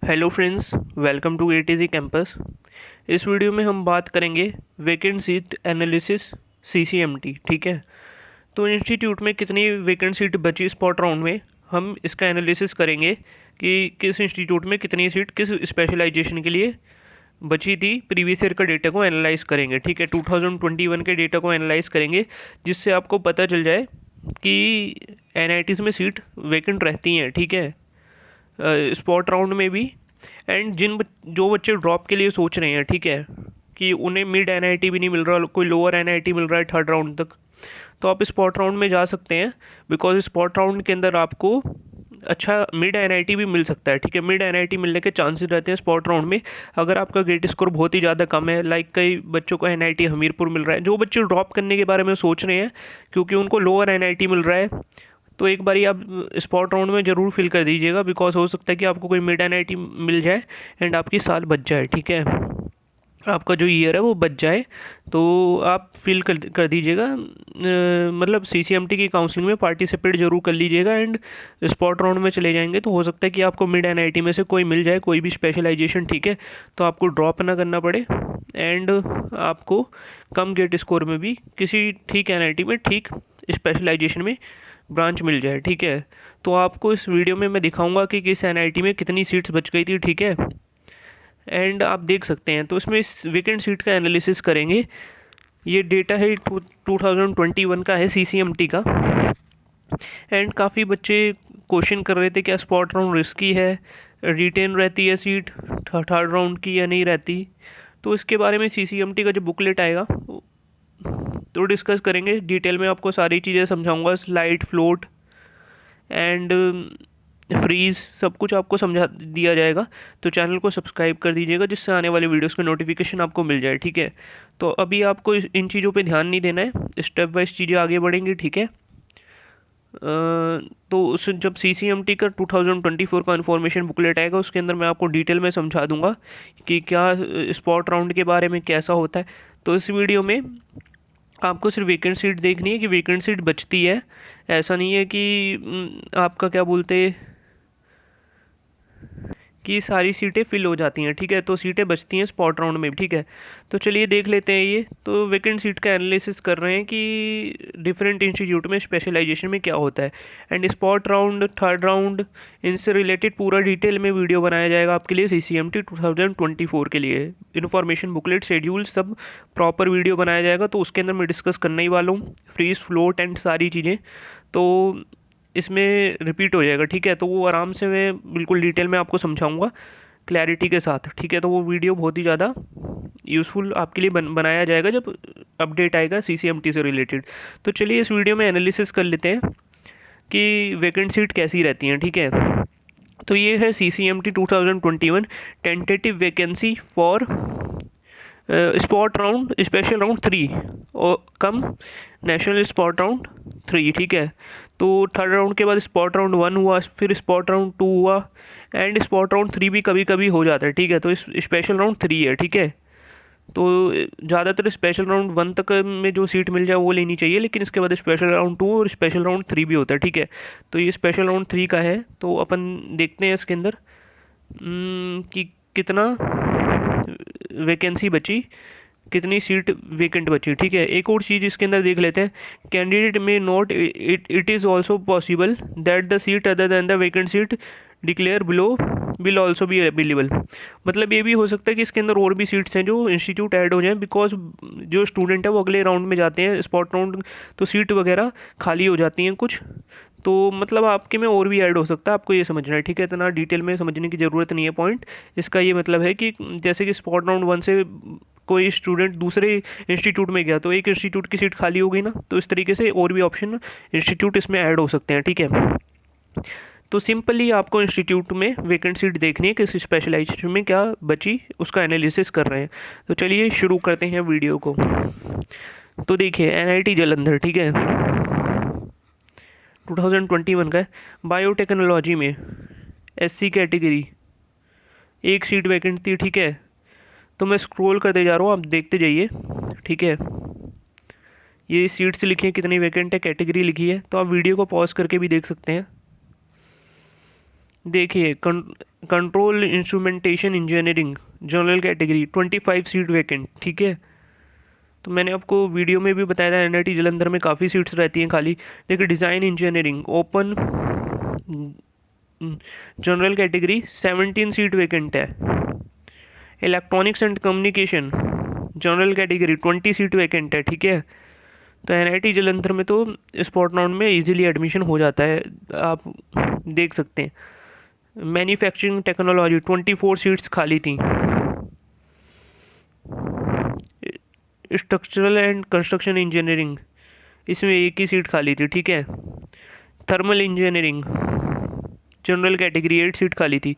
Hello friends, welcome to ATG campus. इस video में हम बात करेंगे वैकेंट सीट एनालिसिस सीसीएमटी। ठीक है, तो इंस्टीट्यूट में कितनी वैकेंट सीट बची स्पॉट राउंड में, हम इसका एनालिसिस करेंगे कि किस इंस्टीट्यूट में कितनी सीट किस स्पेशलाइजेशन के लिए बची थी। प्रीवियस ईयर का डेटा को एनालाइज करेंगे। ठीक है, 2021 के डेटा को एनालाइज करेंगे, जिससे आपको पता चल जाए कि एनआईटीज़ में सीट वैकेंट रहती हैं। ठीक है, स्पॉट राउंड में भी। एंड जो बच्चे ड्रॉप के लिए सोच रहे हैं, ठीक है, कि उन्हें मिड एनआईटी भी नहीं मिल रहा, कोई लोअर एनआईटी मिल रहा है थर्ड राउंड तक, तो आप स्पॉट राउंड में जा सकते हैं। बिकॉज स्पॉट राउंड के अंदर आपको अच्छा मिड एनआईटी भी मिल सकता है। ठीक है, मिड एनआईटी मिलने के चांसेस रहते हैं स्पॉट राउंड में, अगर आपका गेट स्कोर बहुत ही ज़्यादा कम है। लाइक कई बच्चों को एनआईटी हमीरपुर मिल रहा है, जो बच्चे ड्रॉप करने के बारे में सोच रहे हैं क्योंकि उनको लोअर एनआईटी मिल रहा है, तो एक बारी आप स्पॉट राउंड में ज़रूर फिल कर दीजिएगा। बिकॉज हो सकता है कि आपको कोई मिड एनआईटी मिल जाए एंड आपकी साल बच जाए। ठीक है, आपका जो ईयर है वो बच जाए, तो आप फिल कर दीजिएगा। मतलब सीसीएमटी की काउंसलिंग में पार्टिसिपेट जरूर कर लीजिएगा। एंड स्पॉट राउंड में चले जाएंगे तो हो सकता है कि आपको मिड एनआईटी में से कोई मिल जाए, कोई भी स्पेशलाइजेशन। ठीक है, तो आपको ड्रॉप ना करना पड़े एंड आपको कम गेट स्कोर में भी किसी ठीक एनआईटी में ठीक स्पेशलाइजेशन में ब्रांच मिल जाए। ठीक है, तो आपको इस वीडियो में मैं दिखाऊंगा कि किस एनआईटी में कितनी सीट्स बच गई थी। ठीक है, एंड आप देख सकते हैं, तो इसमें इस वेकेंट सीट का एनालिसिस करेंगे। ये डेटा है 2021 का है सीसीएमटी का। एंड काफ़ी बच्चे क्वेश्चन कर रहे थे क्या स्पॉट राउंड रिस्की है, रिटेन रहती है सीट थर्ड राउंड की या नहीं रहती। तो इसके बारे में सीसीएमटी का जो बुकलेट आएगा तो डिस्कस करेंगे डिटेल में। आपको सारी चीज़ें समझाऊंगा, स्लाइड फ्लोट एंड फ्रीज सब कुछ आपको समझा दिया जाएगा। तो चैनल को सब्सक्राइब कर दीजिएगा, जिससे आने वाले वीडियोस के नोटिफिकेशन आपको मिल जाए। ठीक है, तो अभी आपको इन चीज़ों पे ध्यान नहीं देना है, स्टेप वाइज चीज़ें आगे बढ़ेंगी। ठीक है, तो उस जब सीसीएमटी का 2024 का इन्फॉर्मेशन बुकलेट आएगा, उसके अंदर मैं आपको डिटेल में समझा दूंगा कि क्या स्पॉट राउंड के बारे में कैसा होता है। तो इस वीडियो में आपको सिर्फ वेकेंट सीट देखनी है कि वेकेंट सीट बचती है। ऐसा नहीं है कि आपका क्या बोलते कि सारी सीटें फिल हो जाती हैं। ठीक है, तो सीटें बचती हैं स्पॉट राउंड में भी। ठीक है, तो चलिए देख लेते हैं। ये तो वैकेंट सीट का एनालिसिस कर रहे हैं कि डिफरेंट इंस्टीट्यूट में स्पेशलाइजेशन में क्या होता है। And spot round third round इनसे रिलेटेड पूरा डिटेल में वीडियो बनाया जाएगा आपके लिए सीसीएमटी 2024 के लिए। इन्फॉर्मेशन बुकलेट शेड्यूल सब प्रॉपर वीडियो बनाया जाएगा, तो उसके अंदर मैं डिस्कस करने ही वाला हूँ फ्रीज फ्लोट एंड सारी चीज़ें, तो इसमें रिपीट हो जाएगा। ठीक है, तो वो आराम से मैं बिल्कुल डिटेल में आपको समझाऊंगा क्लैरिटी के साथ। ठीक है, तो वो वीडियो बहुत ही ज़्यादा यूज़फुल आपके लिए बनाया जाएगा जब अपडेट आएगा सीसीएमटी से रिलेटेड। तो चलिए इस वीडियो में एनालिसिस कर लेते हैं कि वैकेंट सीट कैसी रहती हैं। ठीक है, तो ये है सीसीएमटी 2021 tentative vacancy for spot round special round 3 और कम नेशनल स्पॉट राउंड 3। ठीक है, तो थर्ड राउंड के बाद स्पॉट राउंड 1 हुआ, फिर स्पॉट राउंड 2 हुआ एंड स्पॉट राउंड 3 भी कभी कभी हो जाता है। ठीक है, तो इस स्पेशल राउंड 3 है। ठीक है, तो ज़्यादातर स्पेशल राउंड 1 तक में जो सीट मिल जाए वो लेनी चाहिए, लेकिन इसके बाद स्पेशल राउंड 2 और स्पेशल राउंड 3 भी होता है। ठीक है, तो ये स्पेशल राउंड 3 का है, तो अपन देखते हैं इसके अंदर कि कितना वैकेंसी बची, कितनी सीट वेकेंट बची। ठीक है, एक और चीज़ इसके अंदर देख लेते हैं, कैंडिडेट में note it is also possible that the seat other than the vacant seat declare below will also be available. मतलब ये भी हो सकता है कि इसके अंदर और भी सीट्स हैं जो इंस्टीट्यूट ऐड हो जाएं, बिकॉज जो स्टूडेंट है वो अगले राउंड में जाते हैं स्पॉट राउंड, तो सीट वगैरह खाली हो जाती हैं कुछ, तो मतलब आपके में और भी ऐड हो सकता है, आपको ये समझना है। ठीक है, इतना डिटेल में समझने की ज़रूरत नहीं है पॉइंट। इसका ये मतलब है कि जैसे कि स्पॉट राउंड 1 से कोई स्टूडेंट दूसरे इंस्टीट्यूट में गया तो एक इंस्टीट्यूट की सीट खाली हो गई ना, तो इस तरीके से और भी ऑप्शन इंस्टीट्यूट इसमें ऐड हो सकते हैं। ठीक है, तो सिंपली आपको इंस्टीट्यूट में वैकेंट सीट देखनी है, किस स्पेशलाइजेशन में क्या बची, उसका एनालिसिस कर रहे हैं। तो चलिए शुरू करते हैं वीडियो को। तो देखिए एनआईटी जालंधर, ठीक है, 2021 का है, बायोटेक्नोलॉजी में एससी कैटेगरी एक सीट वैकेंट थी। ठीक है, तो मैं स्क्रॉल करते जा रहा हूँ, आप देखते जाइए। ठीक है, ये सीट्स लिखी हैं, कितनी वैकेंट है, कैटेगरी लिखी है, तो आप वीडियो को पॉज करके भी देख सकते हैं। देखिए control instrumentation engineering general category 25 seat vacant, ठीक है। तो मैंने आपको वीडियो में भी बताया था एनआईटी जलंधर में काफ़ी सीट्स रहती हैं खाली। देखिए design engineering open general category 17 seat vacant है। Electronics and communication general category 20 seat vacant है, ठीक है। तो एनआईटी जलंधर में तो स्पॉट राउंड में इजीली एडमिशन हो जाता है, आप देख सकते हैं। मैन्युफैक्चरिंग टेक्नोलॉजी 24 सीट्स खाली थी। स्ट्रक्चरल एंड कंस्ट्रक्शन इंजीनियरिंग इसमें एक ही सीट खाली थी, ठीक है। Thermal engineering general category 8 seat खाली थी।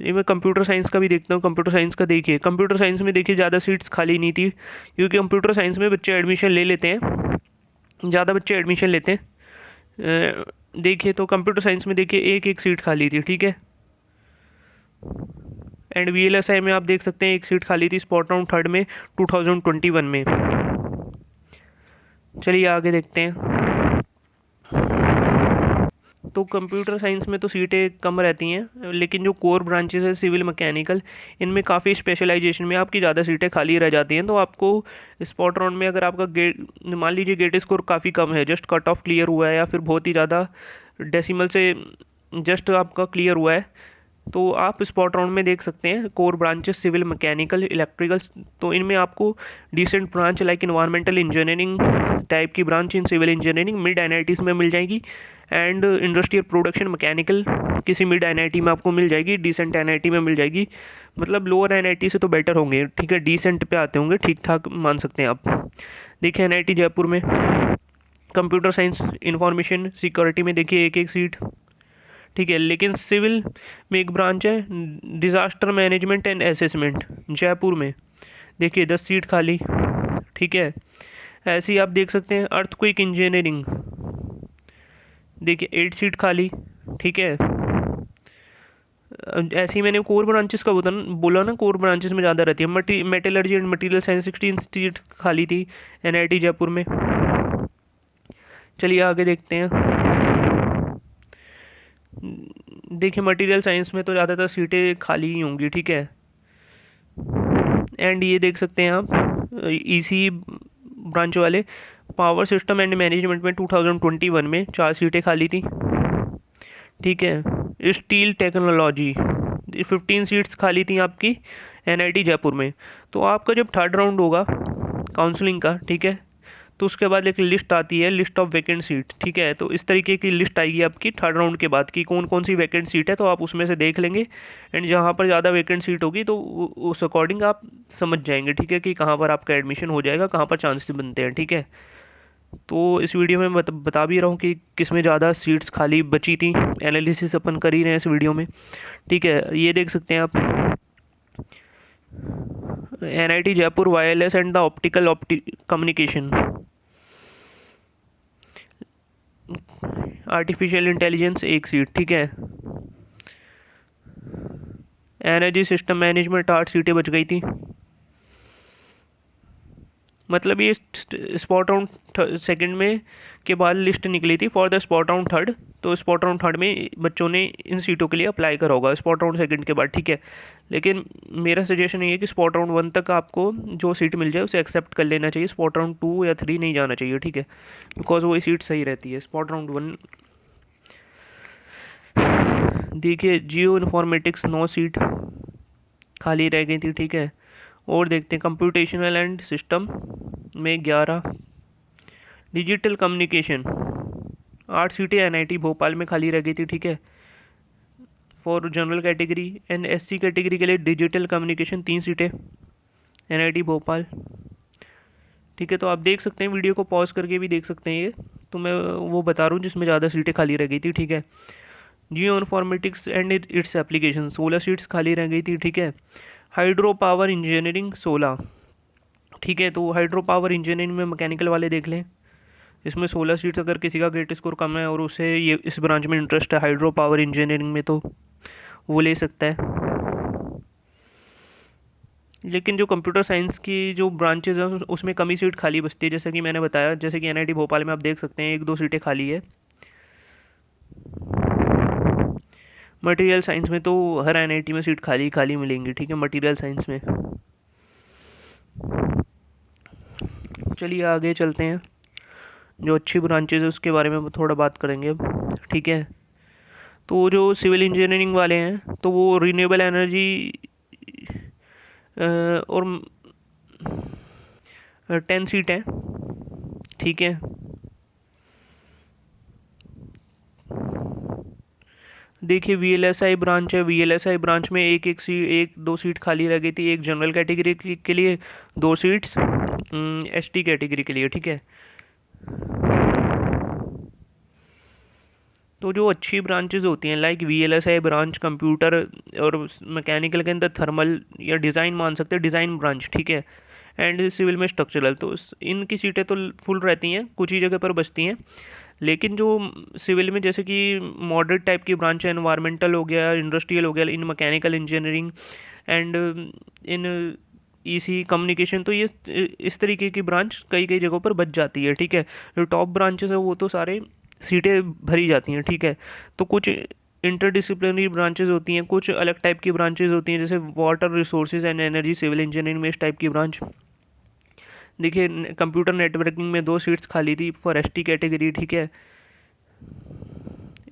ये मैं कंप्यूटर साइंस का भी देखता हूँ। कंप्यूटर साइंस का देखिए, कंप्यूटर साइंस में देखिए ज़्यादा सीट्स खाली नहीं थी, क्योंकि कंप्यूटर साइंस में बच्चे एडमिशन ले लेते हैं, ज़्यादा बच्चे एडमिशन लेते हैं। देखिए तो कंप्यूटर साइंस में देखिए एक एक सीट खाली थी, ठीक है। एंड वीएलएसआई में आप देख सकते हैं एक सीट खाली थी स्पॉट राउंड थर्ड में 2021 में। चलिए आगे देखते हैं। तो कंप्यूटर साइंस में तो सीटें कम रहती हैं, लेकिन जो कोर ब्रांचेस है सिविल मैकेनिकल, इनमें काफ़ी स्पेशलाइजेशन में आपकी ज़्यादा सीटें खाली रह जाती हैं। तो आपको स्पॉट राउंड में अगर आपका गेट मान लीजिए गेट स्कोर काफ़ी कम है, जस्ट कट ऑफ क्लियर हुआ है या फिर बहुत ही ज़्यादा डेसिमल से जस्ट आपका क्लियर हुआ है, तो आप स्पॉट राउंड में देख सकते हैं core branches civil mechanical electrical. तो इनमें आपको decent branch like environmental engineering type की branch in civil engineering mid NITs में मिल जाएगी। एंड इंडस्ट्रियल प्रोडक्शन मैकेनिकल किसी मिड एनआईटी में आपको मिल जाएगी, डिसेंट एनआईटी में मिल जाएगी। मतलब लोअर एनआईटी से तो बेटर होंगे, ठीक है, डिसेंट पे आते होंगे, ठीक ठाक मान सकते हैं आप। देखिए एनआईटी जयपुर में कंप्यूटर साइंस इंफॉर्मेशन सिक्योरिटी में देखिए एक एक सीट, ठीक है। लेकिन सिविल में एक ब्रांच है disaster management and assessment Jaipur में, देखिए 10 सीट खाली, ठीक है। ऐसे ही आप देख सकते हैं अर्थक्वेक इंजीनियरिंग, देखिए 8 सीट खाली, ठीक है। ऐसे ही मैंने कोर ब्रांचेस का बोला ना, कोर ब्रांचेस में ज़्यादा रहती है। Metallurgy and material science 16 seat खाली थी एनआईटी जयपुर में। चलिए आगे देखते हैं। देखिए मटेरियल साइंस में तो ज़्यादातर सीटें खाली ही होंगी, ठीक है। एंड ये देख सकते हैं आप ईसी ब्रांच वाले पावर सिस्टम एंड मैनेजमेंट में 2021 में 4 सीटें खाली थी, ठीक है। स्टील टेक्नोलॉजी 15 सीट्स खाली थी आपकी एनआईटी जयपुर में। तो आपका जब थर्ड राउंड होगा काउंसलिंग का, ठीक है, तो उसके बाद एक लिस्ट आती है, लिस्ट ऑफ वैकेंट सीट, ठीक है। तो इस तरीके की लिस्ट आएगी आपकी थर्ड राउंड के बाद कि कौन कौन सी वैकेंट सीट है, तो आप उसमें से देख लेंगे। एंड जहाँ पर ज़्यादा वैकेंट सीट होगी तो उस अकॉर्डिंग आप समझ जाएंगे, ठीक है, कि कहाँ पर आपका एडमिशन हो जाएगा, कहाँ पर चांसेस बनते हैं, ठीक है। तो इस वीडियो में मैं बता भी रहा हूँ कि किस में ज़्यादा सीट्स खाली बची थी, एनालिसिस अपन कर ही रहे हैं इस वीडियो में, ठीक है। ये देख सकते हैं आप NIT Jaipur wireless and the optical communication, artificial intelligence 1 seat, ठीक है। एनर्जी सिस्टम मैनेजमेंट 8 सीटें बच गई थी। मतलब ये स्पॉट राउंड सेकंड में के बाद लिस्ट निकली थी for the spot round third. तो स्पॉट राउंड थर्ड में बच्चों ने इन सीटों के लिए अप्लाई करा होगा स्पॉट राउंड सेकंड के बाद, ठीक है। लेकिन मेरा सजेशन ये है कि स्पॉट राउंड 1 तक आपको जो सीट मिल जाए उसे एक्सेप्ट कर लेना चाहिए, स्पॉट राउंड 2 या 3 नहीं जाना चाहिए, ठीक है, बिकॉज वही सीट सही रहती है। स्पॉट राउंड 1 देखिए जियो इन्फॉर्मेटिक्स 9 सीट खाली रह गई थी, ठीक है। और देखते हैं कंप्यूटेशनल एंड सिस्टम में 11, डिजिटल कम्युनिकेशन 8 सीटें एनआईटी भोपाल में खाली रह गई थी, ठीक है, for general category. And SC category के लिए डिजिटल कम्युनिकेशन 3 सीटें एनआईटी भोपाल, ठीक है। तो आप देख सकते हैं, वीडियो को पॉज करके भी देख सकते हैं ये, तो मैं वो बता रहा हूँ जिसमें ज़्यादा सीटें खाली रह गई थी, ठीक है। Geo informatics and its application 16 seats खाली रह गई थी, ठीक है। हाइड्रो पावर इंजीनियरिंग 16, ठीक है। तो हाइड्रो पावर इंजीनियरिंग में मैकेनिकल वाले देख लें, इसमें 16 सीट्स। अगर किसी का ग्रेड स्कोर कम है और उसे ये इस ब्रांच में इंटरेस्ट है हाइड्रो पावर इंजीनियरिंग में, तो वो ले सकता है। लेकिन जो कंप्यूटर साइंस की जो ब्रांचेज हैं उसमें कमी सीट खाली बचती है, जैसे कि मैंने बताया, जैसे कि एनआईटी भोपाल में आप देख सकते हैं 1-2 सीटें खाली है। मटेरियल साइंस में तो हर एनआईटी में सीट खाली खाली मिलेंगी, ठीक है, मटेरियल साइंस में। चलिए आगे चलते हैं, जो अच्छी ब्रांचेज है उसके बारे में थोड़ा बात करेंगे अब, ठीक है। तो जो सिविल इंजीनियरिंग वाले हैं तो वो रिन्यूएबल एनर्जी और 10 सीट हैं, ठीक है। देखिए वीएलएसआई ब्रांच है, वीएलएसआई ब्रांच में एक दो सीट खाली रह गई थी, एक जनरल कैटेगरी के लिए, 2 सीट्स एसटी कैटेगरी के लिए, ठीक है। तो जो अच्छी ब्रांचेस होती हैं लाइक वीएलएसआई ब्रांच कंप्यूटर और मैकेनिकल के अंदर थर्मल या डिज़ाइन मान सकते हैं, डिज़ाइन ब्रांच, ठीक है, एंड सिविल में स्ट्रक्चरल, तो इनकी सीटें तो फुल रहती हैं, कुछ ही जगह पर बचती हैं। लेकिन जो सिविल में जैसे कि मॉडरेट टाइप की ब्रांच है, एनवायरमेंटल हो गया, इंडस्ट्रियल हो गया, इन mechanical engineering and in EC communication, तो ये इस तरीके की ब्रांच कई कई जगहों पर बच जाती है, ठीक है। जो टॉप ब्रांचेस है वो तो सारे सीटें भरी जाती हैं, ठीक है। तो कुछ इंटरडिसिप्लिनरी ब्रांचेस होती हैं, कुछ अलग टाइप की ब्रांचेस होती हैं, जैसे water resources and energy civil engineering में इस टाइप की ब्रांच। देखिए कंप्यूटर नेटवर्किंग में 2 सीट्स खाली थी फॉर एसटी कैटेगरी, ठीक है।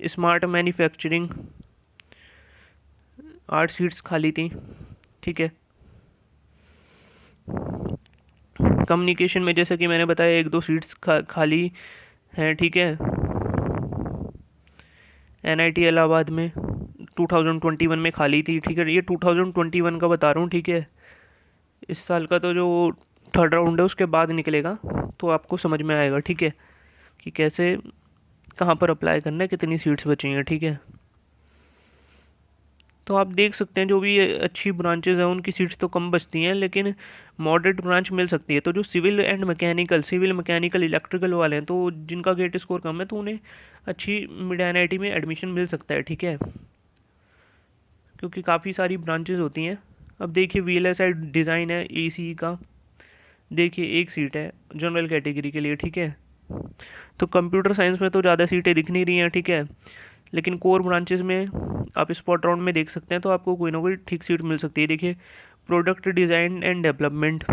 स्मार्ट मैन्युफैक्चरिंग 8 सीट्स खाली थी, ठीक है। कम्युनिकेशन में जैसे कि मैंने बताया 1-2 सीट्स खाली हैं, ठीक है। एनआईटी इलाहाबाद में 2021 में खाली थी, ठीक है, ये 2021 का बता रहा हूँ, ठीक है। इस साल का तो जो 3rd राउंड है उसके बाद निकलेगा, तो आपको समझ में आएगा, ठीक है, कि कैसे कहाँ पर अप्लाई करना है, कितनी सीट्स बची हैं, ठीक है। तो आप देख सकते हैं जो भी अच्छी ब्रांचेज हैं उनकी सीट्स तो कम बचती हैं, लेकिन मॉडरेट ब्रांच मिल सकती है। तो जो civil and mechanical, civil mechanical electrical वाले हैं, तो जिनका गेट स्कोर कम है तो उन्हें अच्छी मिड एनआईटी में एडमिशन मिल सकता है, ठीक है, क्योंकि काफ़ी सारी ब्रांचेज होती हैं। अब देखिए वीएलएसआई डिज़ाइन है ईसी का, देखिए 1 सीट है जनरल कैटेगरी के लिए, ठीक है। तो कंप्यूटर साइंस में तो ज़्यादा सीटें दिख नहीं रही हैं, ठीक है, लेकिन कोर ब्रांचेस में आप स्पॉट राउंड में देख सकते हैं तो आपको कोई ना कोई ठीक सीट मिल सकती है। देखिए product design and development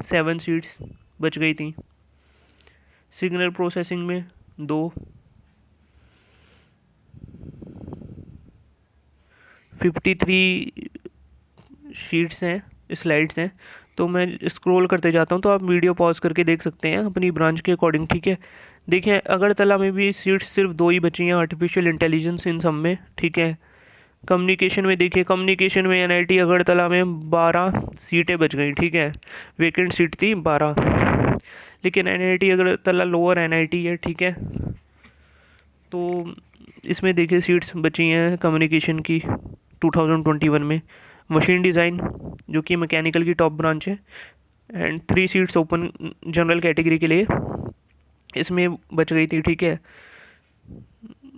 7 seats बच गई थी, सिग्नल प्रोसेसिंग में 2, 53 शीट्स हैं, स्लाइड्स हैं। तो मैं स्क्रॉल करते जाता हूँ तो आप वीडियो पॉज करके देख सकते हैं अपनी ब्रांच के अकॉर्डिंग, ठीक है। देखिए अगरतला में भी सीट्स सिर्फ 2 ही बची हैं, आर्टिफिशियल इंटेलिजेंस इन सब में, ठीक है। कम्युनिकेशन में देखिए, कम्युनिकेशन में एनआईटी अगरतला में 12 सीटें बच गई, ठीक है, वेकेंट सीट थी 12, लेकिन एनआईटी अगरतला लोअर एनआईटी है, ठीक है। तो इसमें देखिए सीट्स बची हैं कम्युनिकेशन की 2021 में, मशीन डिज़ाइन जो कि मैकेनिकल की टॉप ब्रांच है, and 3 seats open general category के लिए इसमें बच गई थी, ठीक है।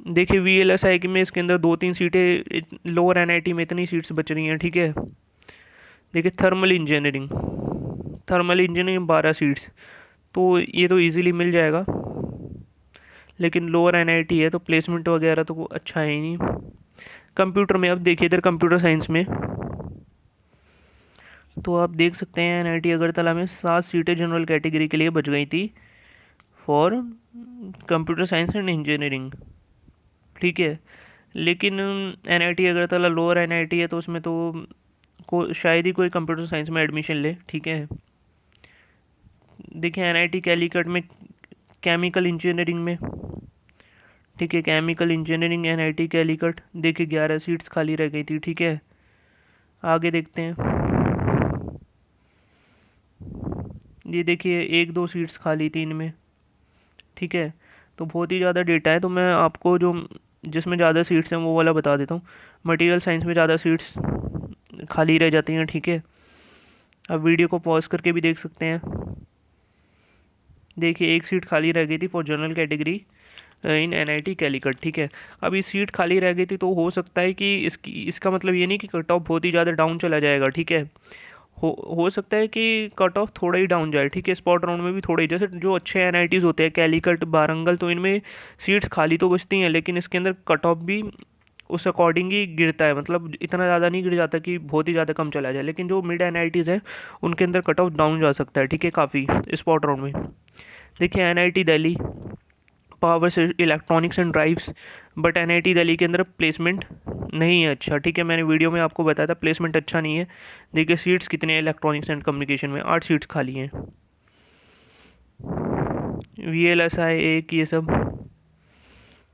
देखिए वीएलएसआई में इसके अंदर 2-3 सीटें, लोअर एनआईटी में इतनी सीट्स बच रही हैं, ठीक है। देखिए थर्मल इंजीनियरिंग 12 सीट्स, तो ये तो इजीली मिल जाएगा, लेकिन लोअर एनआईटी है तो प्लेसमेंट वगैरह तो अच्छा है ही नहीं। कंप्यूटर में अब देखिए इधर कंप्यूटर साइंस में तो आप देख सकते हैं एनआईटी अगरतला में 7 सीटें जनरल कैटेगरी के लिए बच गई थी for computer science and engineering, ठीक है। लेकिन एनआईटी अगरतला लोअर एनआईटी है तो उसमें तो शायद ही कोई कंप्यूटर साइंस में एडमिशन ले, ठीक है। देखिए एनआईटी कैलीकट में केमिकल इंजीनियरिंग में, ठीक है, केमिकल इंजीनियरिंग एनआईटी कैलीकट, देखिए 11 सीट्स खाली रह गई थी, ठीक है। आगे देखते हैं, ये देखिए 1-2 सीट्स खाली थी इनमें, ठीक है। तो बहुत ही ज़्यादा डेटा है, तो मैं आपको जो जिसमें ज़्यादा सीट्स हैं वो वाला बता देता हूँ। मटेरियल साइंस में ज़्यादा सीट्स खाली रह जाती हैं, ठीक है। अब वीडियो को पॉज करके भी देख सकते हैं, देखिए 1 सीट खाली रह गई थी for general category in NIT Calicut, ठीक है। अब ये सीट खाली रह गई थी तो हो सकता है कि इसका मतलब ये नहीं कि कट ऑफ बहुत ही ज़्यादा डाउन चला जाएगा, ठीक है। हो सकता है कि कट ऑफ थोड़ा ही डाउन जाए, ठीक है, स्पॉट राउंड में भी थोड़े ही, जैसे जो अच्छे एनआईटीज़ होते हैं कैलीकट, वारंगल, तो इनमें सीट्स खाली तो बचती हैं, लेकिन इसके अंदर कट ऑफ भी उस अकॉर्डिंग ही गिरता है, मतलब इतना ज़्यादा नहीं गिर जाता कि बहुत ही ज़्यादा कम चला जाए। लेकिन जो मिड एनआईटीज़ हैं उनके अंदर कट ऑफ डाउन जा सकता है, ठीक है, काफ़ी स्पॉट राउंड में। देखिए एनआईटी दिल्ली पावर से electronics and drives, but NIT Delhi के अंदर प्लेसमेंट नहीं है अच्छा, ठीक है, मैंने वीडियो में आपको बताया था प्लेसमेंट अच्छा नहीं है। देखिए सीट्स कितने हैं इलेक्ट्रॉनिक्स एंड कम्युनिकेशन में, 8 सीट्स खाली हैं। VLSI एक, ये सब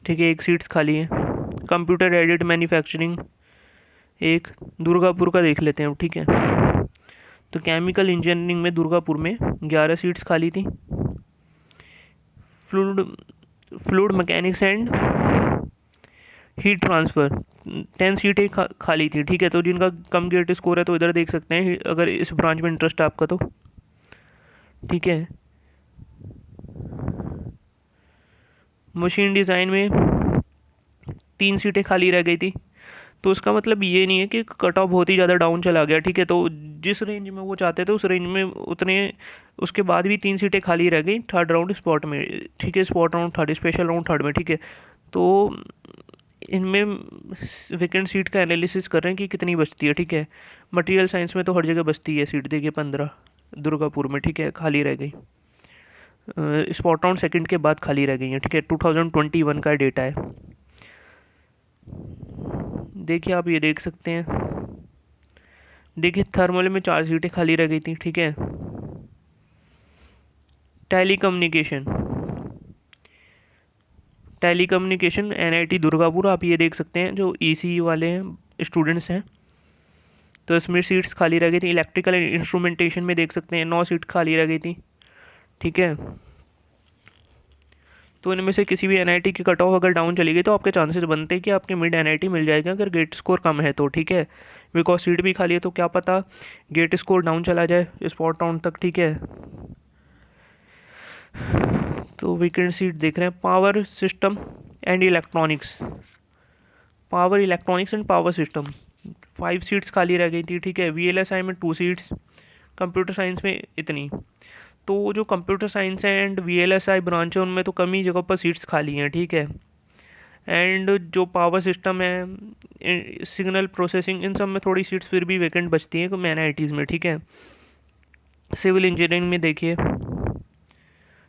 ठीक है, 1 सीट्स खाली है। कंप्यूटर एडेड मैन्युफैक्चरिंग एक, दुर्गापुर का देख लेते हैं, ठीक है। तो केमिकल इंजीनियरिंग में दुर्गापुर में 11 सीट्स खाली थी। Fluid mechanics and heat transfer 10 सीटें खाली थी, ठीक है। तो जिनका कम गेट स्कोर है तो इधर देख सकते हैं अगर इस ब्रांच में इंटरेस्ट है आपका तो, ठीक है। मशीन डिज़ाइन में 3 सीटें खाली रह गई थी। तो उसका मतलब ये नहीं है कि कट ऑफ बहुत ही ज़्यादा डाउन चला गया, ठीक है। तो जिस रेंज में वो चाहते थे उस रेंज में उतने, उसके बाद भी 3 सीटें खाली रह गई थर्ड राउंड स्पॉट में, ठीक है, spot round third, special round third में, ठीक है। तो इनमें वैकेंट सीट का एनालिसिस कर रहे हैं कि कितनी बचती है, ठीक है। मटेरियल साइंस में तो हर जगह बचती है सीट, देखिए 15 दुर्गापुर में, ठीक है, खाली रह गई। स्पॉट राउंड सेकंड के बाद खाली रह गई हैं, ठीक है। 2021 का डेटा है। देखिए आप ये देख सकते हैं, देखिए थर्मल में 4 सीटें खाली रह गई थी, ठीक है। टेलीकम्युनिकेशन एनआईटी दुर्गापुर, आप ये देख सकते हैं जो ईसीई वाले हैं स्टूडेंट्स हैं, तो इसमें सीट्स खाली रह गई थी। इलेक्ट्रिकल इंस्ट्रूमेंटेशन में देख सकते हैं 9 सीट खाली रह गई थी, ठीक है। तो इनमें से किसी भी एनआईटी की कट ऑफ अगर डाउन चली गई तो आपके चांसेस बनते हैं कि आपके मिड एनआईटी मिल जाएगा अगर गेट स्कोर कम है तो, ठीक है। बिकॉज सीट भी खाली है तो क्या पता गेट स्कोर डाउन चला जाए स्पॉट राउंड तक, ठीक है। तो वैकेंट सीट देख रहे हैं power system and electronics, power system 5 seats खाली रह गई थी, ठीक है। VLSI में 2 सीट्स, कंप्यूटर साइंस में इतनी। तो जो computer science and VLSI branch है उनमें तो कम ही जगह पर सीट्स खाली हैं, ठीक है। एंड जो पावर सिस्टम है, सिग्नल प्रोसेसिंग, इन सब में थोड़ी सीट्स फिर भी वैकेंट बचती हैं एनआईटीज़ में, ठीक है। सिविल इंजीनियरिंग में देखिए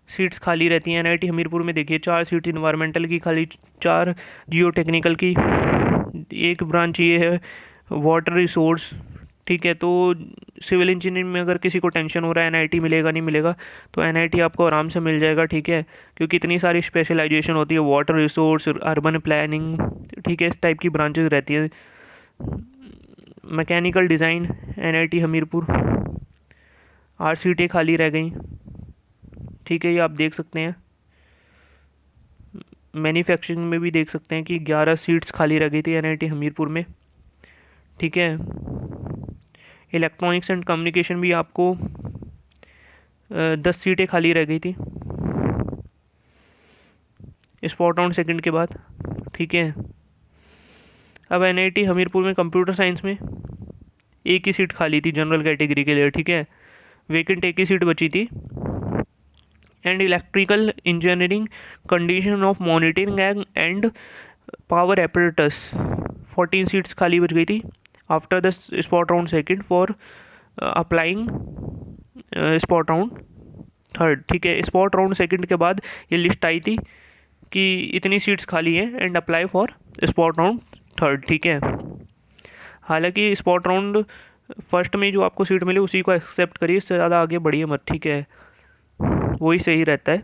सीट्स खाली रहती हैं। एनआईटी हमीरपुर में देखिए 4 सीट इन्वायरमेंटल की खाली, 4 जियो टेक्निकल की, एक ब्रांच ये है वाटर रिसोर्स, ठीक है। तो सिविल इंजीनियरिंग में अगर किसी को टेंशन हो रहा है एनआईटी मिलेगा नहीं मिलेगा, तो एनआईटी आपको आराम से मिल जाएगा, ठीक है, क्योंकि इतनी सारी स्पेशलाइजेशन होती है, वाटर रिसोर्स, अर्बन प्लानिंग, ठीक है, इस टाइप की ब्रांचेस रहती है। मैकेनिकल डिज़ाइन एनआईटी हमीरपुर 8 सीटें खाली रह गई, ठीक है, ये आप देख सकते हैं। मैन्युफैक्चरिंग में भी देख सकते हैं कि 11 सीट्स खाली रह गई थी एनआईटी हमीरपुर में, ठीक है। इलेक्ट्रॉनिक्स एंड कम्युनिकेशन भी आपको 10 सीटें खाली रह गई थी स्पॉट राउंड सेकंड के बाद, ठीक है। अब एनआईटी हमीरपुर में कंप्यूटर साइंस में एक ही सीट खाली थी जनरल कैटेगरी के लिए, ठीक है, वैकेंट एक ही सीट बची थी। And electrical engineering condition of monitoring and power apparatus 14 seats खाली बच गई थी after the spot round second for applying spot round third, ठीक है। स्पॉट राउंड सेकंड के बाद ये लिस्ट आई थी कि इतनी सीट्स खाली हैं and apply for spot round third, ठीक है। हालांकि स्पॉट राउंड फर्स्ट में जो आपको सीट मिली उसी को एक्सेप्ट करिए, इससे ज़्यादा आगे बढ़िए मत, ठीक है, वही सही रहता है।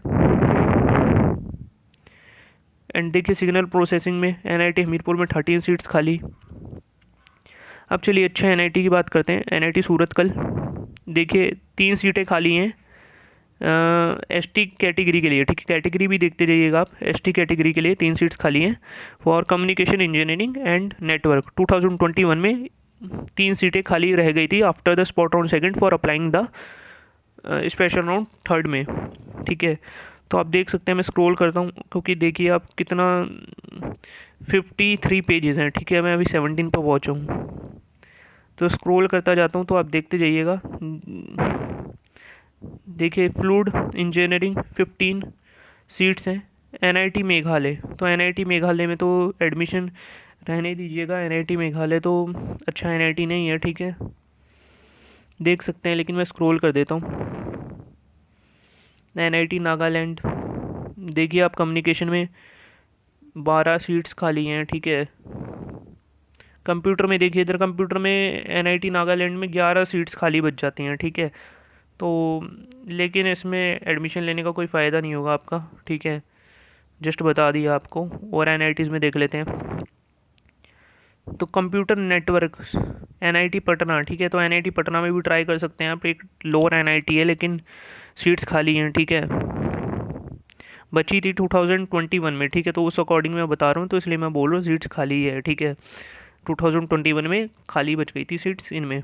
एंड देखिए सिग्नल प्रोसेसिंग में एनआईटी हमीरपुर में 13 सीट्स खाली। अब चलिए अच्छा एनआईटी की बात करते हैं। एनआईटी सूरतकल देखिए 3 सीटें खाली हैं एसटी कैटेगरी के लिए, ठीक है, कैटेगरी भी देखते जाइएगा आप। एसटी कैटेगरी के लिए 3 सीट्स खाली हैं for communication engineering and network. 2021 में 3 सीटें खाली रह गई थी after the spot round second for applying the special round third में, ठीक है। तो आप देख सकते हैं, मैं स्क्रॉल करता हूँ क्योंकि देखिए आप कितना 53 पेजेस हैं, ठीक है, मैं अभी 17 पर पहुँचा हूँ, तो स्क्रॉल करता जाता हूँ तो आप देखते जाइएगा। देखिए फ्लूइड इंजीनियरिंग 15 सीट्स हैं। एनआईटी मेघालय, तो एनआईटी मेघालय में तो एडमिशन रहने दीजिएगा। एनआईटी मेघालय तो अच्छा एनआईटी नहीं है, ठीक है, देख सकते हैं, लेकिन मैं स्क्रॉल कर देता हूँ। एनआईटी नागालैंड, देखिए आप कम्युनिकेशन में 12 सीट्स खाली हैं, ठीक है। कंप्यूटर में देखिए, इधर कंप्यूटर में एनआईटी नागालैंड में 11 सीट्स खाली बच जाती हैं, ठीक है। तो लेकिन इसमें एडमिशन लेने का कोई फ़ायदा नहीं होगा आपका, ठीक है, जस्ट बता दिया आपको। और एनआईटीज़ में देख लेते हैं। तो कंप्यूटर नेटवर्क एनआईटी पटना, ठीक है, तो एनआईटी पटना में भी ट्राई कर सकते हैं आप। एक लोअर एनआईटी है लेकिन सीट्स खाली हैं, ठीक है, बची थी 2021 में, ठीक है, तो उस अकॉर्डिंग मैं बता रहा हूँ, तो इसलिए मैं बोल रहा हूँ सीट्स खाली है, ठीक है। 2021 में खाली बच गई थी सीट्स इनमें।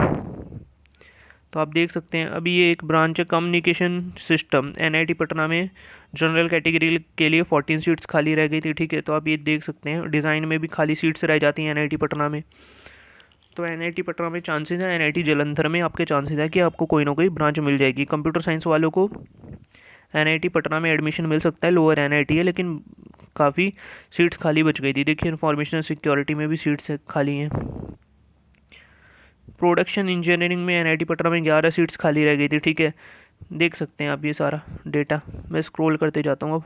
तो आप देख सकते हैं अभी ये एक ब्रांच है कम्युनिकेशन सिस्टम, एनआईटी पटना में जनरल कैटेगरी के लिए 14 सीट्स खाली रह गई थी, ठीक है। तो आप ये देख सकते हैं डिज़ाइन में भी खाली सीट्स रह जाती हैं एनआईटी पटना में। तो एनआईटी पटना में चांसेस है, एनआईटी जालंधर में आपके चांसेस है कि आपको कोई ना कोई ब्रांच मिल जाएगी। कंप्यूटर साइंस वालों को एनआईटी पटना में एडमिशन मिल सकता है, लोअर एनआईटी है, लेकिन काफ़ी सीट्स खाली बच गई थी। देखिए इंफॉर्मेशन सिक्योरिटी में भी सीट्स खाली हैं। प्रोडक्शन इंजीनियरिंग में एनआईटी पटना में 11 सीट्स खाली रह गई थी, ठीक है, देख सकते हैं आप ये सारा डेटा। मैं स्क्रॉल करते जाता हूँ, अब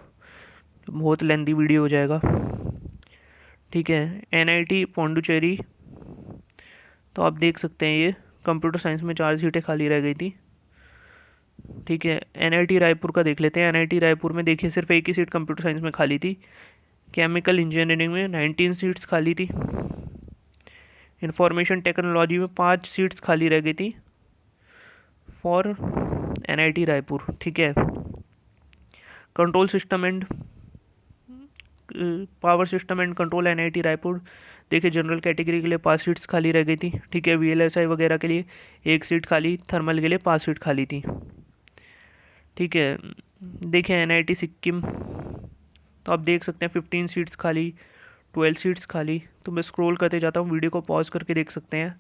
बहुत लेंदी वीडियो हो जाएगा, ठीक है। एनआईटी पौंडुचेरी, तो आप देख सकते हैं ये कंप्यूटर साइंस में 4 सीटें खाली रह गई थी, ठीक है। एनआईटी रायपुर का देख लेते हैं। एनआईटी रायपुर में देखिए सिर्फ एक ही सीट कंप्यूटर साइंस में खाली थी। केमिकल इंजीनियरिंग में 19 सीट्स खाली थी। इंफॉर्मेशन टेक्नोलॉजी में 5 सीट्स खाली रह गई थी फॉर एनआईटी रायपुर, ठीक है। Control system and power system and control NIT Raipur, देखिए जनरल कैटेगरी के लिए 5 सीट्स खाली रह गई थी, ठीक है। वीएलएसआई वगैरह के लिए 1 सीट खाली, थर्मल के लिए 5 सीट खाली थी, ठीक है। देखिए एनआईटी सिक्किम, तो आप देख सकते हैं 15 सीट्स खाली, 12 सीट्स खाली। तो मैं स्क्रॉल करते जाता हूँ, वीडियो को पॉज करके देख सकते हैं,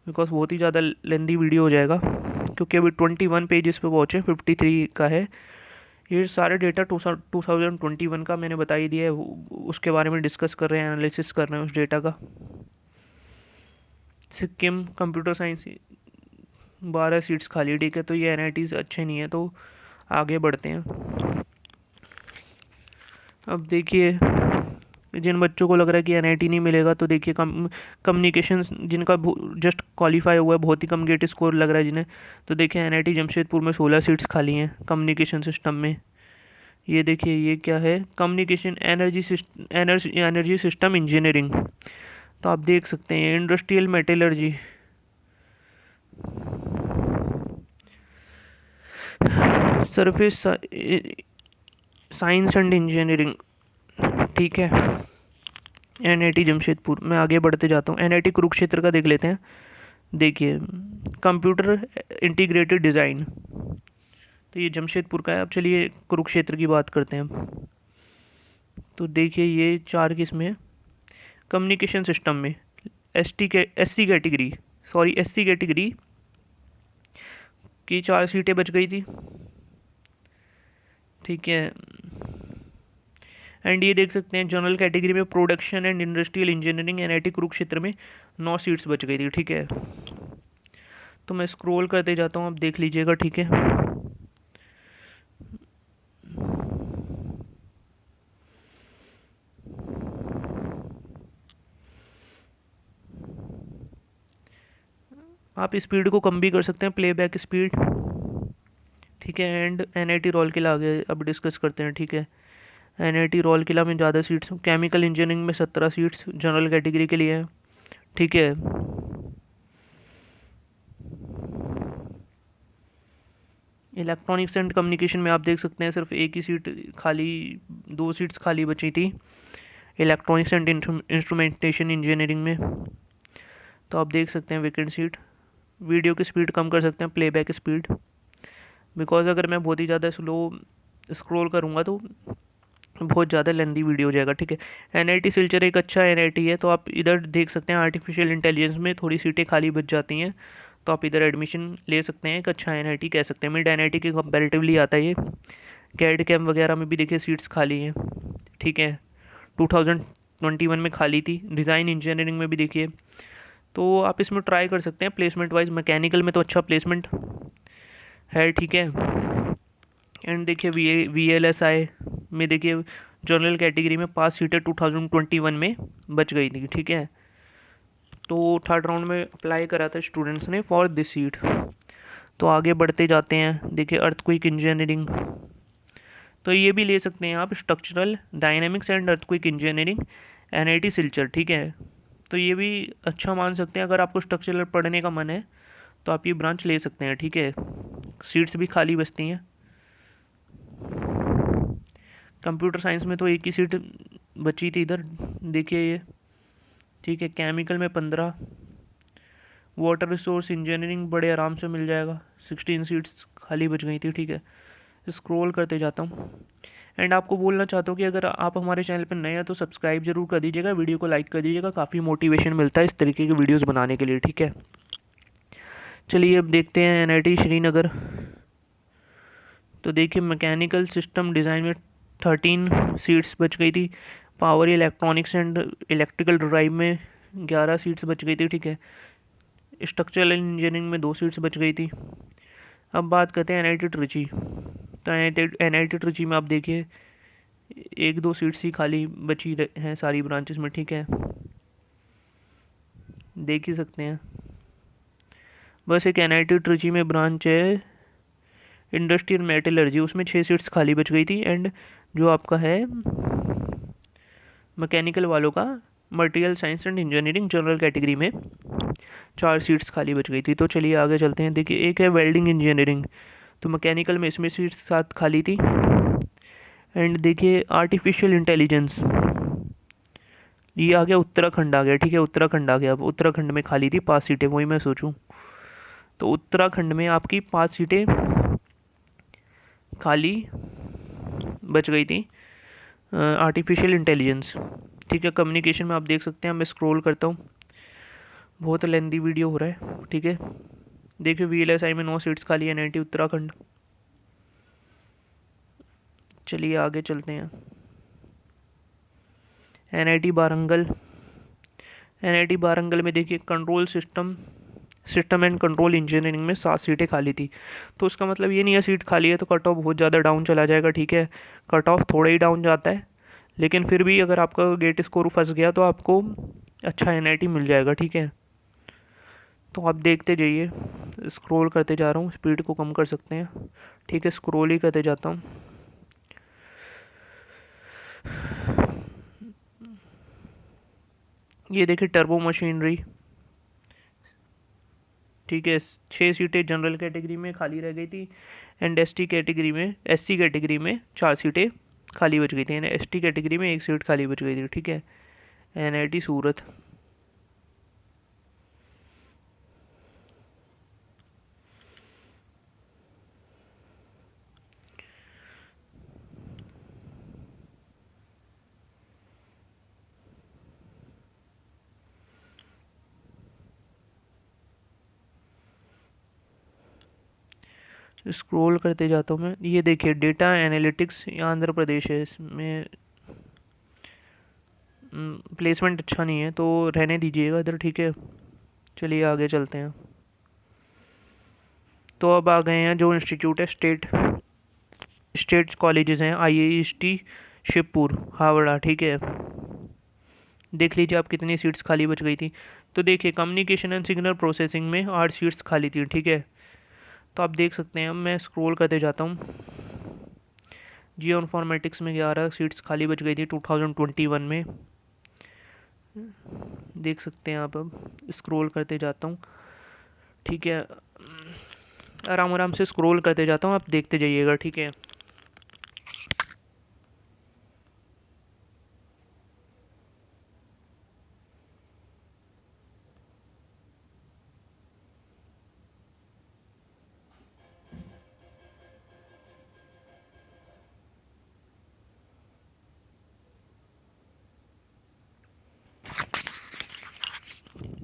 बिकॉज बहुत ही ज़्यादा लेंदी वीडियो हो जाएगा, क्योंकि अभी 21 पेजेस पे पहुँचे, 53 का है। ये सारे डेटा 2021 का मैंने बता ही दिया है, उसके बारे में डिस्कस कर रहे हैं, एनालिसिस कर रहे हैं उस डेटा का। सिक्किम कंप्यूटर साइंस 12 सीट्स खाली, ठीक है। तो ये एनआईटीज़ अच्छे नहीं है, तो आगे बढ़ते हैं। अब देखिए जिन बच्चों को लग रहा है कि एनआईटी नहीं मिलेगा, तो देखिए कम्युनिकेशन जिनका जस्ट क्वालिफाई हुआ है, बहुत ही कम गेट स्कोर लग रहा है जिन्हें, तो देखिए एनआईटी जमशेदपुर में 16 सीट्स खाली हैं कम्युनिकेशन सिस्टम में। ये देखिए ये क्या है, कम्युनिकेशन एनर्जी सिस्टम इंजीनियरिंग, तो आप देख सकते हैं industrial metallurgy, surface science and engineering, ठीक है, एनआईटी जमशेदपुर। मैं आगे बढ़ते जाता हूँ, एनआईटी कुरुक्षेत्र का देख लेते हैं। देखिए कंप्यूटर इंटीग्रेटेड डिज़ाइन, तो ये जमशेदपुर का है। अब चलिए कुरुक्षेत्र की बात करते हैं। तो देखिए ये 4 किस्में हैं कम्युनिकेशन सिस्टम में। एससी कैटेगरी, एससी कैटेगरी की 4 सीटें बच गई थी, ठीक है। एंड ये देख सकते हैं जनरल कैटेगरी में production and industrial engineering NIT Kurukshetra में 9 सीट्स बच गई थी, ठीक है। तो मैं स्क्रॉल करते जाता हूँ, आप देख लीजिएगा, ठीक है। आप स्पीड को कम भी कर सकते हैं, प्लेबैक स्पीड, ठीक है। एंड एनआईटी रोल किला आगे अब डिस्कस करते हैं, ठीक है। एनआईटी रोल किला में ज़्यादा सीट्स, केमिकल इंजीनियरिंग में 17 सीट्स जनरल कैटेगरी के लिए है, ठीक है। इलेक्ट्रॉनिक्स एंड कम्युनिकेशन में आप देख सकते हैं सिर्फ एक ही सीट खाली, 2 सीट्स खाली बची थी इलेक्ट्रॉनिक्स एंड इंस्ट्रूमेंटेशन इंजीनियरिंग में। तो आप देख सकते हैं वैकेंट सीट। वीडियो की स्पीड कम कर सकते हैं, प्लेबैक स्पीड, बिकॉज अगर मैं बहुत ही ज़्यादा स्लो स्क्रॉल करूँगा तो बहुत ज़्यादा लेंदी वीडियो हो जाएगा, ठीक है। एनआईटी सिलचर एक अच्छा एनआईटी है, तो आप इधर देख सकते हैं आर्टिफिशियल इंटेलिजेंस में थोड़ी सीटें खाली बच जाती हैं, तो आप इधर एडमिशन ले सकते हैं। एक अच्छा एनआईटी कह सकते हैं, मिड एनआईटी के कंपैरेटिवली आता है ये। कैड कैम वगैरह में भी देखिए सीट्स खाली हैं, ठीक है। 2021 में खाली थी। डिज़ाइन इंजीनियरिंग में भी देखिए, तो आप इसमें ट्राई कर सकते हैं प्लेसमेंट वाइज। मैकेनिकल में तो अच्छा प्लेसमेंट है, ठीक है। एंड देखिए VLSI में देखिए जनरल कैटेगरी में 5 सीटें 2021 में बच गई थी, ठीक है। तो थर्ड राउंड में अप्लाई करा था स्टूडेंट्स ने फॉर दिस सीट। तो आगे बढ़ते जाते हैं, देखिए अर्थक्वेक इंजीनियरिंग, तो ये भी ले सकते हैं आप, structural dynamics and earthquake engineering, NIT Silchar, ठीक है। तो ये भी अच्छा मान सकते हैं, अगर आपको स्ट्रक्चरल पढ़ने का मन है तो आप ये ब्रांच ले सकते हैं, ठीक है। सीट्स भी खाली बचती हैं। कंप्यूटर साइंस में तो एक ही सीट बची थी इधर, देखिए ये, ठीक है। केमिकल में 15, वाटर रिसोर्स इंजीनियरिंग बड़े आराम से मिल जाएगा, 16 सीट्स खाली बच गई थी, ठीक है। स्क्रॉल करते जाता हूँ एंड आपको बोलना चाहता हूँ कि अगर आप हमारे चैनल पर नए हैं तो सब्सक्राइब जरूर कर दीजिएगा, वीडियो को लाइक कर दीजिएगा, काफ़ी मोटिवेशन मिलता है इस तरीके की वीडियोस बनाने के लिए, ठीक है। चलिए अब देखते हैं NIT श्रीनगर। तो देखिए मैकेनिकल सिस्टम डिज़ाइन में 13 सीट्स बच गई थी। Power electronics and electrical drive में 11 सीट्स बच गई थी, ठीक है। स्ट्रक्चरल इंजीनियरिंग में 2 सीट्स बच गई थी। अब बात करते हैं NIT ट्रिची। तो NIT ट्रिची में आप देखिए 1-2 सीट्स ही खाली बची हैं सारी ब्रांचेस में, ठीक है, देख ही सकते हैं। बस एक NIT ट्रिची में ब्रांच है इंडस्ट्रियल मेटलर्जी, उसमें 6 सीट्स खाली बच गई थी। एंड जो आपका है मैकेनिकल वालों का material science and engineering general category में 4 सीट्स खाली बच गई थी। तो चलिए आगे चलते हैं, देखिए एक है वेल्डिंग इंजीनियरिंग, तो मैकेनिकल में इसमें सीट्स 7 खाली थी। एंड देखिए आर्टिफिशियल इंटेलिजेंस, ये आ गया उत्तराखंड आ गया, ठीक है, उत्तराखंड आ गया। अब उत्तराखंड में खाली थी 5 सीटें, वही मैं सोचूं, तो उत्तराखंड में आपकी 5 सीटें खाली बच गई थी आर्टिफिशियल इंटेलिजेंस, ठीक है। कम्युनिकेशन में आप देख सकते हैं, मैं स्क्रॉल करता हूँ, बहुत लेंदी वीडियो हो रहा है, ठीक है। देखिए VLSI में 9 सीट्स खाली है, NIT उत्तराखंड। चलिए आगे चलते हैं, NIT वारंगल। NIT वारंगल में देखिए control system and control engineering में 7 सीटें खाली थी। तो उसका मतलब ये नहीं है सीट खाली है तो कट ऑफ बहुत ज़्यादा डाउन चला जाएगा, ठीक है। कट ऑफ थोड़ा ही डाउन जाता है, लेकिन फिर भी अगर आपका गेट स्कोर फंस गया तो आपको अच्छा NIT मिल जाएगा, ठीक है। तो आप देखते जाइए, स्क्रॉल करते जा रहा हूँ, स्पीड को कम कर सकते हैं, ठीक है, स्क्रॉल ही करते जाता हूँ। ये देखिए टर्बो मशीनरी, ठीक है, 6 सीटें जनरल कैटेगरी में खाली रह गई थी। एंड SC कैटेगरी में 4 सीटें खाली बच गई थी। ST कैटेगरी में 1 सीट खाली बच गई थी, ठीक है। NIT सूरत, स्क्रॉल करते जाता हूँ मैं। ये देखिए डेटा एनालिटिक्स, आंध्र प्रदेश है, इसमें प्लेसमेंट अच्छा नहीं है तो रहने दीजिएगा इधर, ठीक है। चलिए आगे चलते हैं। तो अब आ गए हैं जो इंस्टीट्यूट है स्टेट कॉलेजेस हैं, IIST शिवपुर हावड़ा, ठीक है। देख लीजिए आप कितनी सीट्स खाली बच गई थी। तो देखिए कम्युनिकेशन एंड सिग्नल प्रोसेसिंग में 8 सीट्स खाली थी, ठीक है। तो आप देख सकते हैं, मैं स्क्रॉल करते जाता हूँ। जियो इन्फॉर्मेटिक्स में 11 सीट्स खाली बच गई थी 2021 में, देख सकते हैं आप। अब स्क्रॉल करते जाता हूँ, ठीक है, आराम आराम से स्क्रॉल करते जाता हूँ, आप देखते जाइएगा, ठीक है।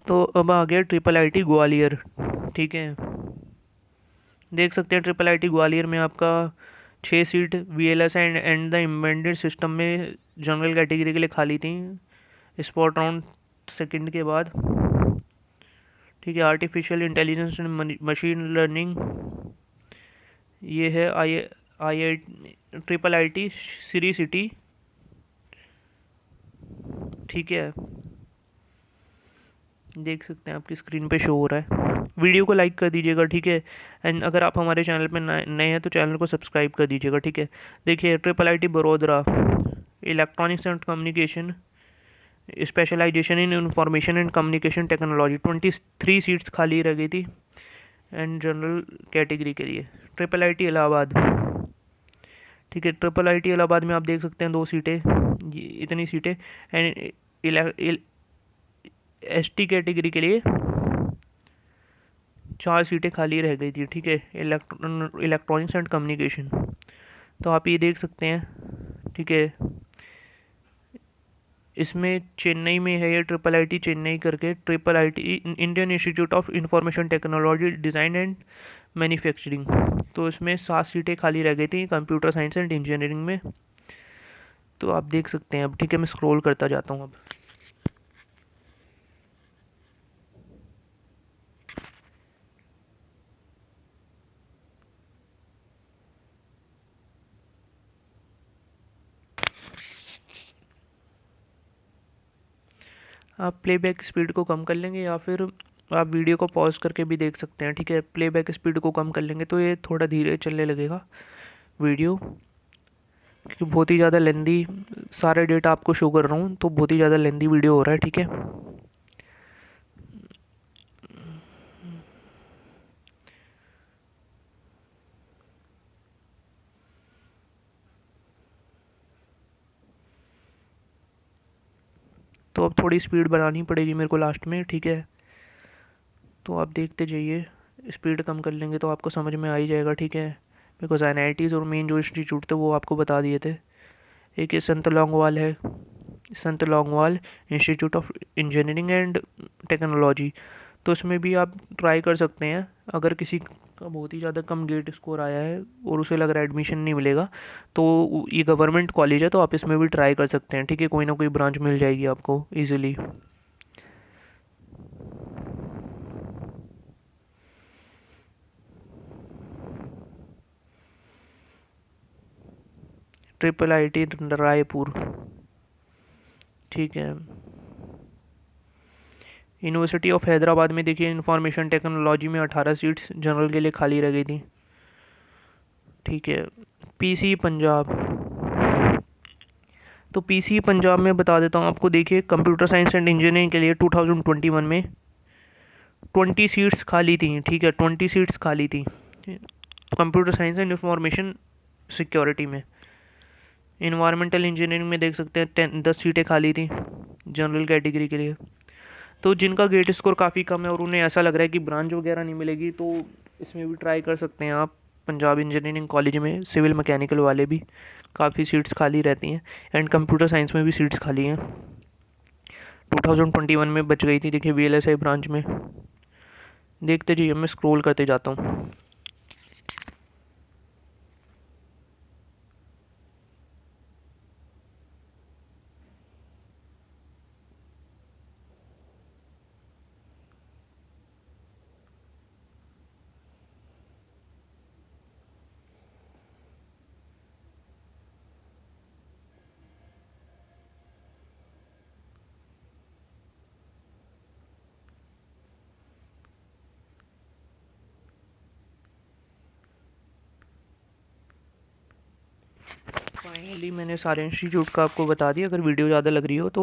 तो अब आ गया IIT ग्वालियर, ठीक है। देख सकते हैं IIT ग्वालियर में आपका 6 seat VLS and the embedded system में जनरल कैटेगरी के लिए खाली थी। स्पॉट राउंड सेकंड के बाद, ठीक है। Artificial intelligence and machine learning, ये है I triple I T Shri city, ठीक है। देख सकते हैं आपकी स्क्रीन पे शो हो रहा है। वीडियो को लाइक कर दीजिएगा, ठीक है। एंड अगर आप हमारे चैनल पे नए हैं तो चैनल को सब्सक्राइब कर दीजिएगा, ठीक है। देखिए triple I T Vadodara, electronics and communication, specialization in information and communication technology, 23 seats खाली रह गई थी एंड जनरल कैटेगरी के लिए। ट्रिपल आई टी इलाहाबाद, ठीक है। ट्रिपल आई टी इलाहाबाद में आप देख सकते हैं 2 सीटें, इतनी सीटें। एंड एस टी कैटेगरी के लिए 4 सीटें खाली रह गई थी, ठीक है। इलेक्ट्रॉनिक्स एंड कम्युनिकेशन, तो आप ये देख सकते हैं, ठीक है। इसमें चेन्नई में है ये ट्रिपल आई टी चेन्नई करके, triple I T Indian institute of information technology design and manufacturing. तो इसमें 7 सीटें खाली रह गई थी कंप्यूटर साइंस एंड इंजीनियरिंग में। तो आप देख सकते हैं अब, ठीक है। मैं स्क्रॉल करता जाता हूँ अब। आप प्लेबैक स्पीड को कम कर लेंगे या फिर आप वीडियो को पॉज करके भी देख सकते हैं, ठीक है। प्लेबैक स्पीड को कम कर लेंगे तो ये थोड़ा धीरे चलने लगेगा वीडियो, क्योंकि बहुत ही ज़्यादा लेंदी सारे डेटा आपको शो कर रहा हूँ, तो बहुत ही ज़्यादा लेंदी वीडियो हो रहा है, ठीक है। तो अब थोड़ी स्पीड बढ़ानी पड़ेगी मेरे को लास्ट में, ठीक है। तो आप देखते जाइए, स्पीड कम कर लेंगे तो आपको समझ में आ ही जाएगा, ठीक है। बिकॉज NITs और मेन जो इंस्टीट्यूट थे वो आपको बता दिए थे। एक ये संत लौंगवाल है, Sant Longowal institute of engineering and technology. तो इसमें भी आप ट्राई कर सकते हैं। अगर किसी का बहुत ही ज़्यादा कम गेट स्कोर आया है और उसे लग रहा है एडमिशन नहीं मिलेगा, तो ये गवर्नमेंट कॉलेज है, तो आप इसमें भी ट्राई कर सकते हैं, ठीक है। कोई ना कोई ब्रांच मिल जाएगी आपको easily. Triple I T Raipur, ठीक है। यूनिवर्सिटी ऑफ हैदराबाद में देखिए इंफॉर्मेशन टेक्नोलॉजी में 18 सीट्स जनरल के लिए खाली रह गई थी, ठीक है। पीसी पंजाब, तो पीसी पंजाब में बता देता हूँ आपको। देखिए कंप्यूटर साइंस एंड इंजीनियरिंग के लिए 2021 में 20 सीट्स खाली थी, ठीक है। 20 सीट्स खाली थी computer science and information security में। इन्वायरमेंटल इंजीनियरिंग में देख सकते हैं 10 सीटें खाली थी जनरल कैटेगरी के लिए। तो जिनका गेट स्कोर काफ़ी कम है और उन्हें ऐसा लग रहा है कि ब्रांच वगैरह नहीं मिलेगी, तो इसमें भी ट्राई कर सकते हैं आप। पंजाब इंजीनियरिंग कॉलेज में सिविल मैकेनिकल वाले भी काफ़ी सीट्स खाली रहती हैं, एंड कंप्यूटर साइंस में भी सीट्स खाली हैं। 2021 में बच गई थी, देखिए VLSI ब्रांच में। देखते जाइए, मैं स्क्रॉल करते जाता हूँ। फाइनली मैंने सारे इंस्टीट्यूट का आपको बता दिया। अगर वीडियो ज़्यादा लग रही हो तो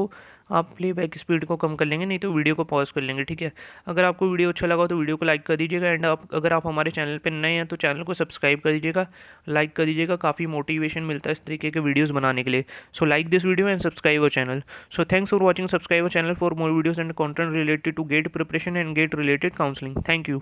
आप प्लेबैक स्पीड को कम कर लेंगे, नहीं तो वीडियो को पॉज कर लेंगे, ठीक है। अगर आपको वीडियो अच्छा लगा तो वीडियो को लाइक कर दीजिएगा, एंड अगर आप हमारे चैनल पर नए हैं तो चैनल को सब्सक्राइब कर दीजिएगा, लाइक कर दीजिएगा। काफ़ी मोटिवेशन मिलता है इस तरीके के वीडियोज़ बनाने के लिए। So like this video and subscribe our channel. So thanks for watching, subscribe our channel for more videos and content related to GATE preparation and GATE related counselling. Thank you.